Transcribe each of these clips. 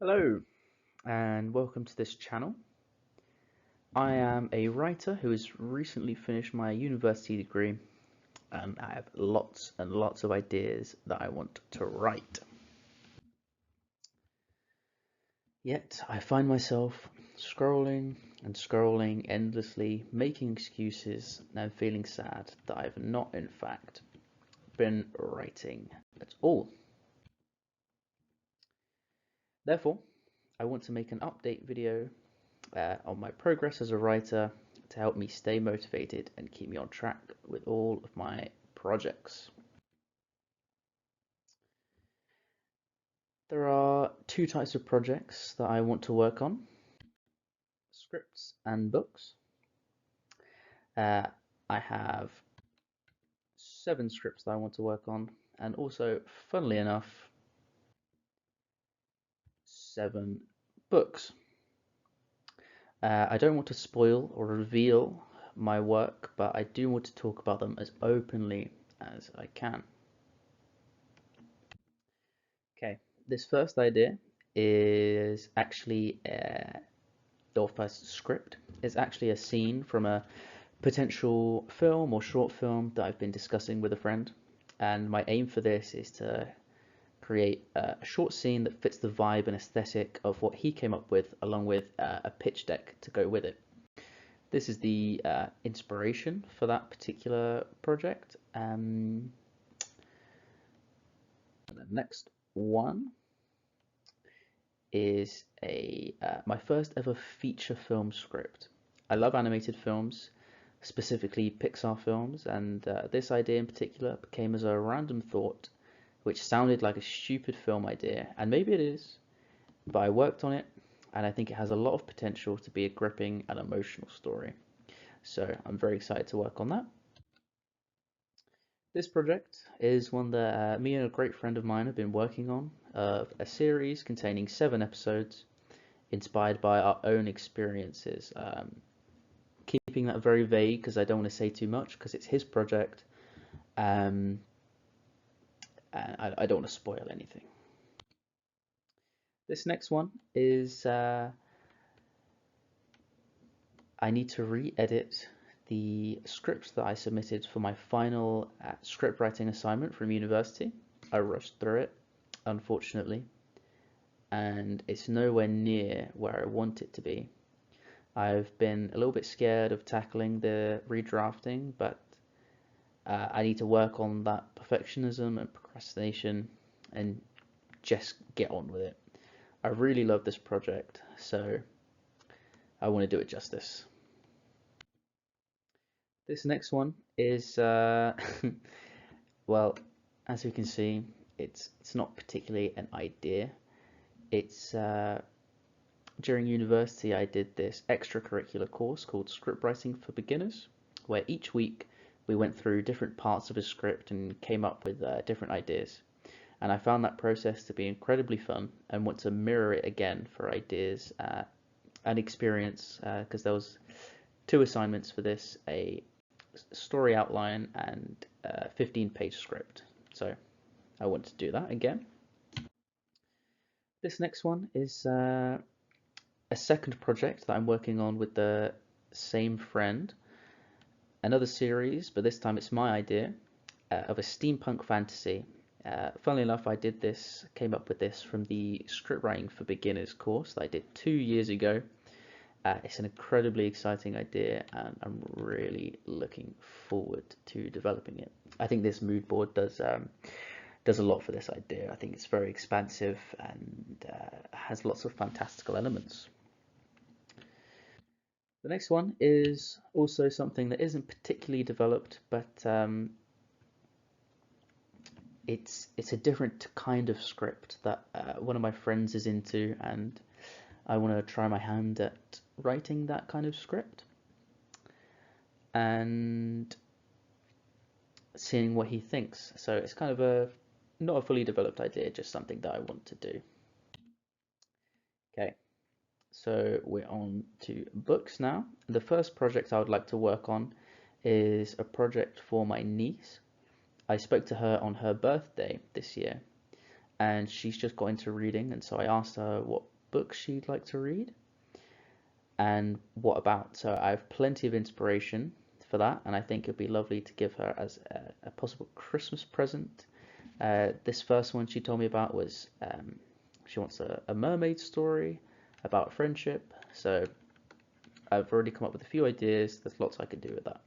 Hello and welcome to this channel. I am a writer who has recently finished my university degree and I have lots and lots of ideas that I want to write. Yet I find myself scrolling and scrolling endlessly, making excuses and feeling sad that I have not in fact been writing at all. Therefore, I want to make an update video on my progress as a writer to help me stay motivated and keep me on track with all of my projects. There are two types of projects that I want to work on: scripts and books. Uh, I have 7 scripts that I want to work on, and also, funnily enough, 7 books. I don't want to spoil or reveal my work, but I do want to talk about them as openly as I can. Okay, this first idea is actually your first script is actually a scene from a potential film or short film that I've been discussing with a friend, and my aim for this is to create a short scene that fits the vibe and aesthetic of what he came up with, along with a pitch deck to go with it. This is the inspiration for that particular project. And the next one is my first ever feature film script. I love animated films, specifically Pixar films, and this idea in particular came as a random thought, which sounded like a stupid film idea, and maybe it is, but I worked on it, and I think it has a lot of potential to be a gripping and emotional story. So I'm very excited to work on that. This project is one that me and a great friend of mine have been working on, a series containing 7 episodes inspired by our own experiences. Keeping that very vague because I don't want to say too much because it's his project. And I don't want to spoil anything. This next one is I need to re-edit the script that I submitted for my final script writing assignment from university. I rushed through it, unfortunately, and it's nowhere near where I want it to be. I've been a little bit scared of tackling the redrafting, but I need to work on that perfectionism and procrastination and just get on with it. I really love this project, so I want to do it justice. This next one is, well, as you can see, it's not particularly an idea. It's during university I did this extracurricular course called Scriptwriting for Beginners, where each week we went through different parts of a script and came up with different ideas. And I found that process to be incredibly fun and want to mirror it again for ideas and experience, because there was 2 assignments for this: a story outline and a 15-page script. So I want to do that again. This next one is a second project that I'm working on with the same friend. Another series, but this time it's my idea, of a steampunk fantasy. Funnily enough, came up with this from the Scriptwriting for Beginners course that I did 2 years ago. It's an incredibly exciting idea, and I'm really looking forward to developing it. I think this mood board does a lot for this idea. I think it's very expansive and has lots of fantastical elements. The next one is also something that isn't particularly developed, but it's a different kind of script that one of my friends is into, and I want to try my hand at writing that kind of script and seeing what he thinks. So it's kind of not a fully developed idea, just something that I want to do. Okay, so we're on to books now. The first project I would like to work on is a project for my niece. I spoke to her on her birthday this year, and she's just got into reading, and so I asked her what books she'd like to read and what about. So I have plenty of inspiration for that, and I think it'd be lovely to give her as a possible Christmas present. This first one she told me about was she wants a mermaid story about friendship. So I've already come up with a few ideas. There's lots I could do with that.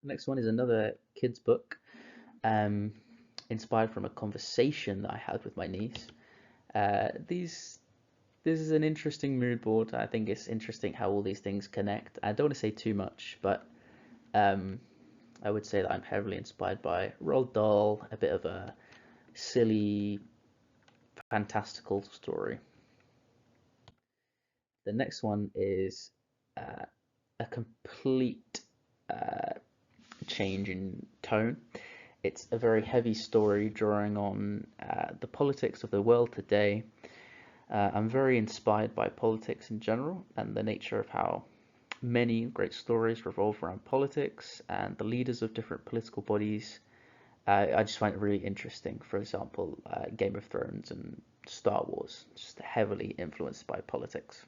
The next one is another kids book, um, inspired from a conversation that I had with my niece. This is an interesting mood board. I think it's interesting how all these things connect. I don't want to say too much, but um, I would say that I'm heavily inspired by Roald Dahl, a bit of a silly, fantastical story. The next one is uh, a complete uh, change in tone. It's a very heavy story drawing on the politics of the world today. I'm very inspired by politics in general and the nature of how many great stories revolve around politics and the leaders of different political bodies. I just find it really interesting. For example, Game of Thrones and Star Wars, just heavily influenced by politics.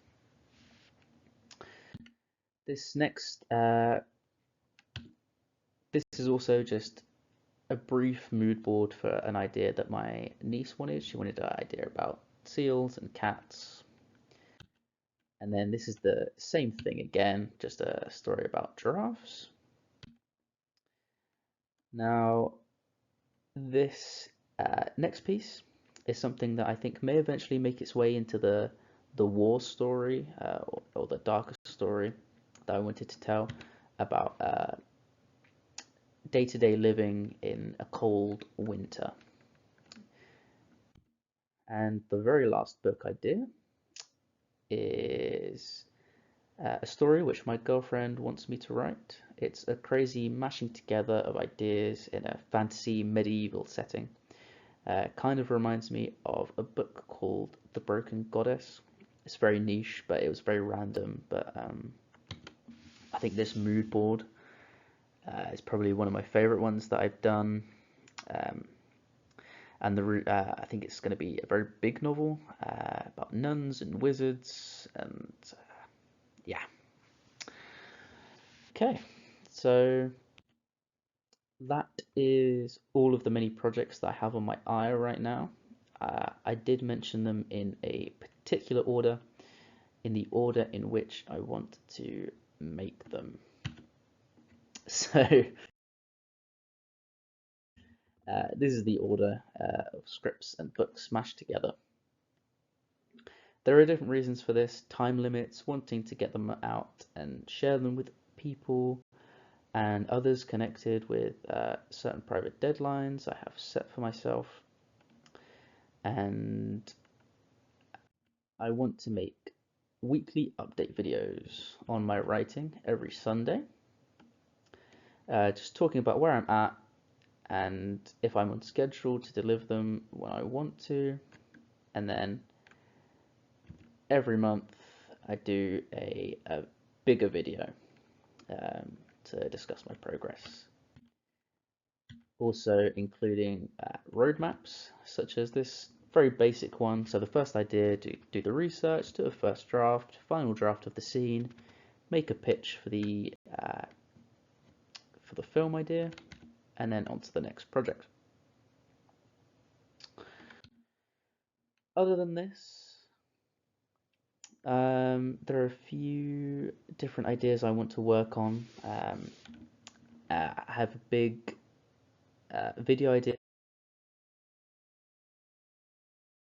This next, this is also just a brief mood board for an idea that my niece wanted. She wanted an idea about seals and cats. And then this is the same thing again, just a story about giraffes. Now, this next piece is something that I think may eventually make its way into the war story or the darker story that I wanted to tell about day-to-day living in a cold winter. And the very last book I did is a story which my girlfriend wants me to write. It's a crazy mashing together of ideas in a fantasy medieval setting. Kind of reminds me of a book called The Broken Goddess. It's very niche, but it was very random. But I think this mood board is probably one of my favorite ones that I've done. Um, and I think it's going to be a very big novel about nuns and wizards, and yeah. Okay, so that is all of the many projects that I have on my eye right now. I did mention them in a particular order, in the order in which I want to make them. So this is the order of scripts and books smashed together. There are different reasons for this: time limits, wanting to get them out and share them with people, and others connected with certain private deadlines I have set for myself. And I want to make weekly update videos on my writing every Sunday, just talking about where I'm at and if I'm on schedule to deliver them when I want to. And then every month I do a bigger video to discuss my progress. Also including roadmaps, such as this very basic one. So the first idea, do the research, do a first draft, final draft of the scene, make a pitch for the film idea, and then on to the next project. Other than this, there are a few different ideas I want to work on. I have a big video idea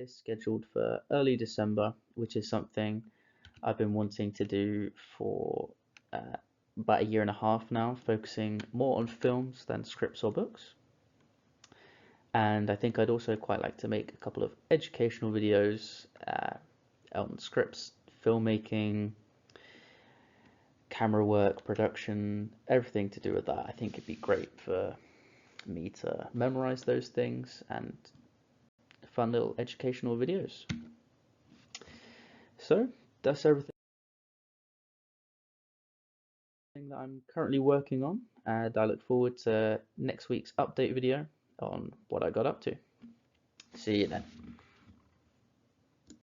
scheduled for early December, which is something I've been wanting to do for about a year and a half now, focusing more on films than scripts or books. And I think I'd also quite like to make a couple of educational videos on scripts, filmmaking, camera work, production, everything to do with that. I think it'd be great for me to memorize those things and fun little educational videos. So that's everything that I'm currently working on, and I look forward to next week's update video on what I got up to. See you then.